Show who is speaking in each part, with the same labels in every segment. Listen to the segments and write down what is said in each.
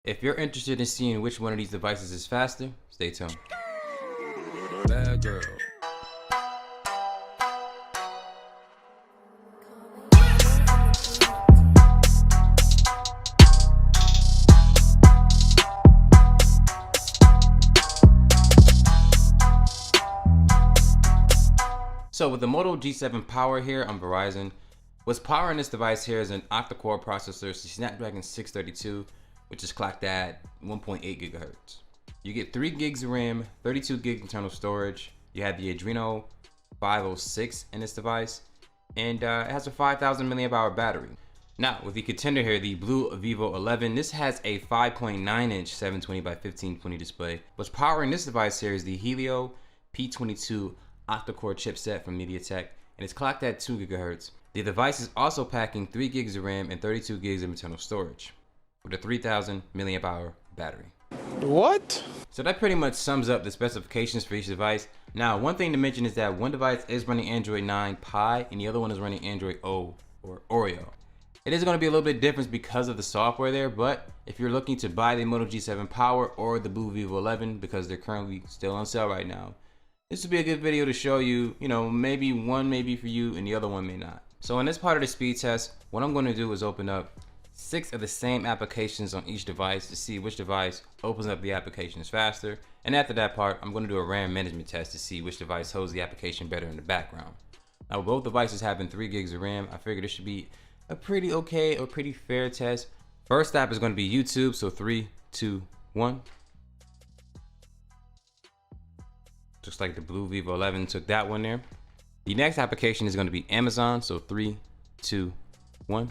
Speaker 1: If you're interested in seeing which one of these devices is faster, stay tuned.
Speaker 2: Bad girl.
Speaker 1: So with the Moto G7 Power here on Verizon, what's powering this device here is an octa-core processor, Snapdragon 632, which is clocked at 1.8 gigahertz. You get 3 gigs of RAM, 32 gig internal storage. You have the Adreno 506 in this device, and it has a 5,000 milliamp hour battery. Now with the contender here, the Blu Vivo XI, this has a 5.9 inch 720 by 1520 display. What's powering this device here is the Helio P22 octa-core chipset from MediaTek, and it's clocked at 2 gigahertz. The device is also packing 3 gigs of RAM and 32 gigs of internal storage with a 3,000 milliamp hour battery.
Speaker 2: What?
Speaker 1: So that pretty much sums up the specifications for each device. Now, one thing to mention is that one device is running Android 9 Pie and the other one is running Android O or Oreo. It is going to be a little bit different because of the software there, but if you're looking to buy the Moto G7 Power or the Blu Vivo XI, because they're currently still on sale right now, this would be a good video to show you, maybe one may be for you and the other one may not. So in this part of the speed test, what I'm going to do is open up 6 of the same applications on each device to see which device opens up the applications faster. And after that part, I'm going to do a RAM management test to see which device holds the application better in the background. Now, with both devices having 3 gigs of RAM, I figured this should be a pretty okay or pretty fair test. First app is going to be YouTube, so 3, 2, 1. Just like the Blu Vivo XI took that one there. The next application is going to be Amazon, so 3, 2, 1.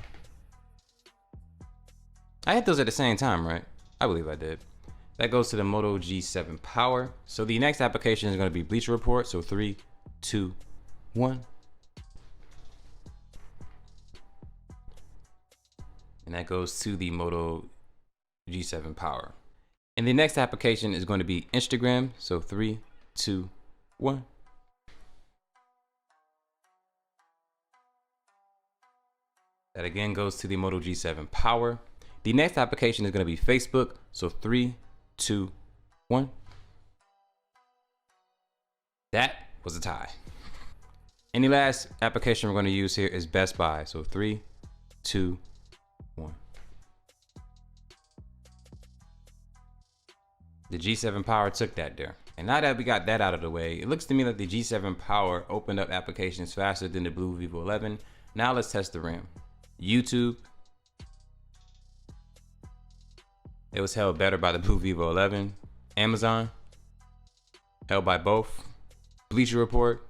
Speaker 1: I hit those at the same time, right? I believe I did. That goes to the Moto G7 Power. So the next application is going to be Bleacher Report, so 3, 2, 1. And that goes to the Moto G7 Power. And the next application is going to be Instagram, so 3, 2, 1. That again goes to the Moto G7 Power. The next application is going to be Facebook, so 3, 2, 1. That was a tie. And the last application we're going to use here is Best Buy, so 3, 2, 1. The G7 Power took that there. And now that we got that out of the way, it looks to me like the G7 Power opened up applications faster than the Blu Vivo XI. Now let's test the RAM. YouTube. It was held better by the Blu Vivo XI. Amazon. Held by both. Bleacher Report.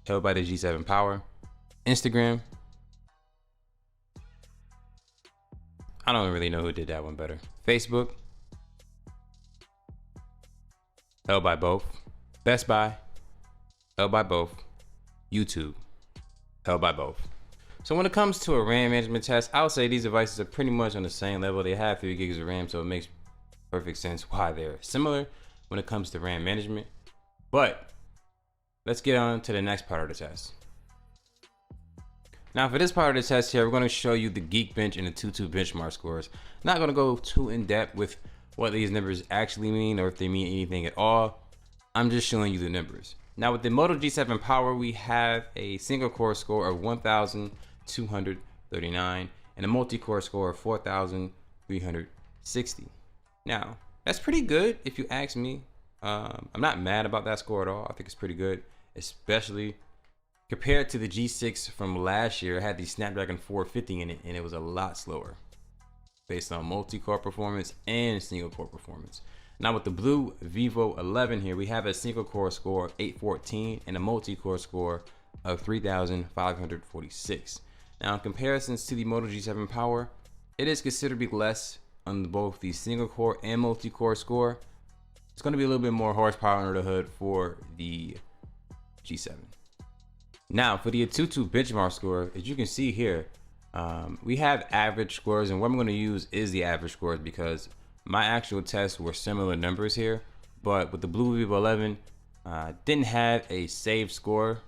Speaker 1: Held by the G7 Power. Instagram. I don't really know who did that one better. Facebook. Held by both. Best Buy. Held by both. YouTube. Held by both. So when it comes to a RAM management test, I would say these devices are pretty much on the same level. They have 3 gigs of RAM, so it makes perfect sense why they're similar when it comes to RAM management. But let's get on to the next part of the test. Now for this part of the test here, we're going to show you the Geekbench and the TuTu benchmark scores. Not going to go too in depth with what these numbers actually mean or if they mean anything at all. I'm just showing you the numbers. Now with the Moto G7 Power, we have a single core score of 1,239 and a multi-core score of 4,360. Now that's pretty good if you ask me. I'm not mad about that score at all. I think it's pretty good, especially compared to the G6 from last year. It had the Snapdragon 450 in it and it was a lot slower based on multi-core performance and single core performance. Now with the Blu Vivo XI here, we have a single core score of 814 and a multi-core score of 3,546. Now in comparisons to the Moto G7 Power, it is considerably less on both the single core and multi-core score. It's going to be a little bit more horsepower under the hood for the G7. Now for the TuTu benchmark score, as you can see here, we have average scores, and what I'm going to use is the average scores because my actual tests were similar numbers here, but with the Blu Vivo XI, didn't have a saved score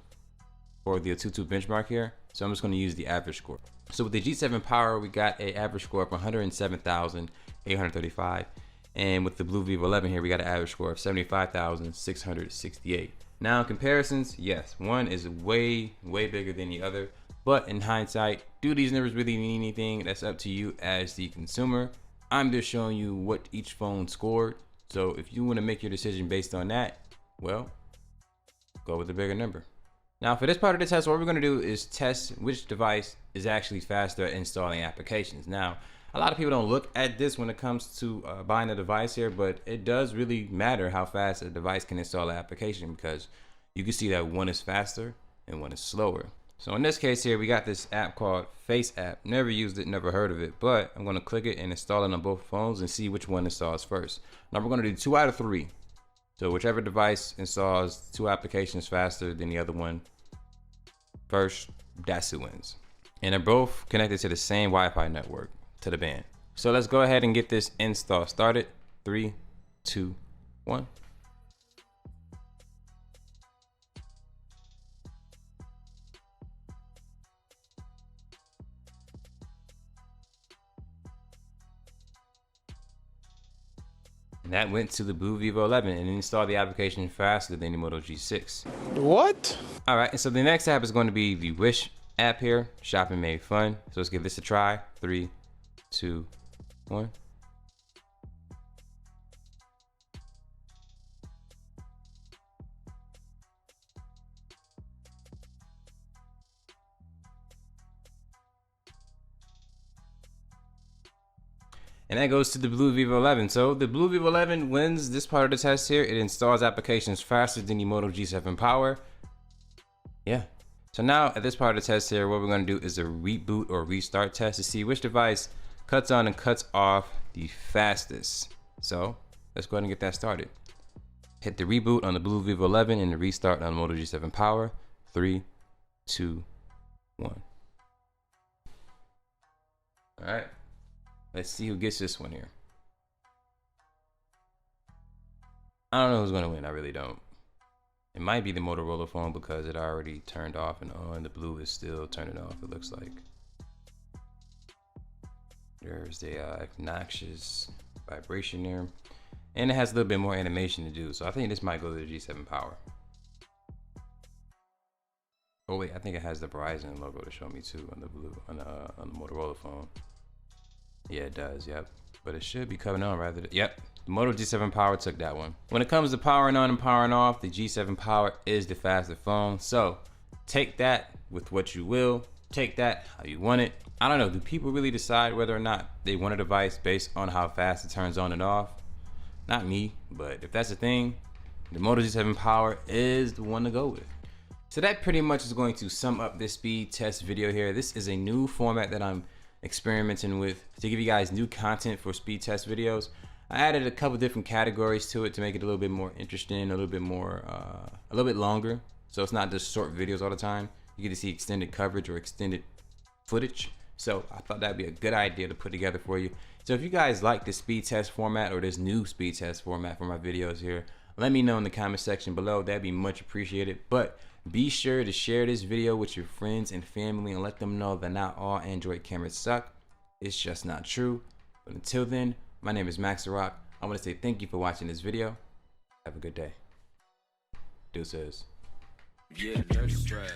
Speaker 1: for the TuTu benchmark here, so I'm just going to use the average score. So with the G7 Power, we got an average score of 107,000, 835. And with the Blu Vivo 11 here, we got an average score of 75,668. Now comparisons, yes, one is way bigger than the other, but in hindsight, do these numbers really mean anything? That's up to you as the consumer. I'm just showing you what each phone scored. So if you want to make your decision based on that, well, go with the bigger number. Now for this part of the test, what we're going to do is test which device is actually faster at installing applications. Now, a lot of people don't look at this when it comes to buying a device here, but it does really matter how fast a device can install an application, because you can see that one is faster and one is slower. So in this case here, we got this app called Face App. Never used it, never heard of it, but I'm going to click it and install it on both phones and see which one installs first. Now we're going to do 2 out of 3. So whichever device installs 2 applications faster than the other one first, that's who wins. And they're both connected to the same Wi-Fi network, to the band. So let's go ahead and get this install started. 3, 2, 1. And that went to the Blu Vivo 11 and installed the application faster than the Moto G6.
Speaker 2: What?
Speaker 1: All right, and so the next app is going to be the Wish app here, Shopping Made Fun. So let's give this a try. 3, 2, 1. And that goes to the Blu Vivo 11. So the Blu Vivo 11 wins this part of the test here. It installs applications faster than the Moto G7 Power. Yeah. So now at this part of the test here, what we're going to do is a reboot or restart test to see which device cuts on and cuts off the fastest. So let's go ahead and get that started. Hit the reboot on the Blu Vivo 11 and the restart on the Moto G7 Power. 3, 2, 1. All right. Let's see who gets this one here. I don't know who's gonna win. I really don't. It might be the Motorola phone because it already turned off and on. The blue is still turning off, it looks like. There's the obnoxious vibration there. And it has a little bit more animation to do. So I think this might go to the G7 Power. Oh wait, I think it has the Verizon logo to show me too on the blue on the Motorola phone. Yeah, it does, yep. But it should be coming on rather than, yep. The Moto G7 Power took that one. When it comes to powering on and powering off, the G7 Power is the faster phone. So take that with what you will. Take that how you want it. I don't know, do people really decide whether or not they want a device based on how fast it turns on and off? Not me, but if that's the thing, the Moto G7 Power is the one to go with. So that pretty much is going to sum up this speed test video here. This is a new format that I'm experimenting with to give you guys new content for speed test videos. I added a couple different categories to it to make it a little bit more interesting, a little bit more, a little bit longer. So it's not just short videos all the time. You get to see extended coverage or extended footage. So I thought that'd be a good idea to put together for you. So if you guys like the speed test format or this new speed test format for my videos here, let me know in the comment section below. That'd be much appreciated. But be sure to share this video with your friends and family and let them know that not all Android cameras suck. It's just not true. But until then, my name is Max the Rock. I want to say thank you for watching this video. Have a good day. Deuces.
Speaker 2: Yeah, that's trash.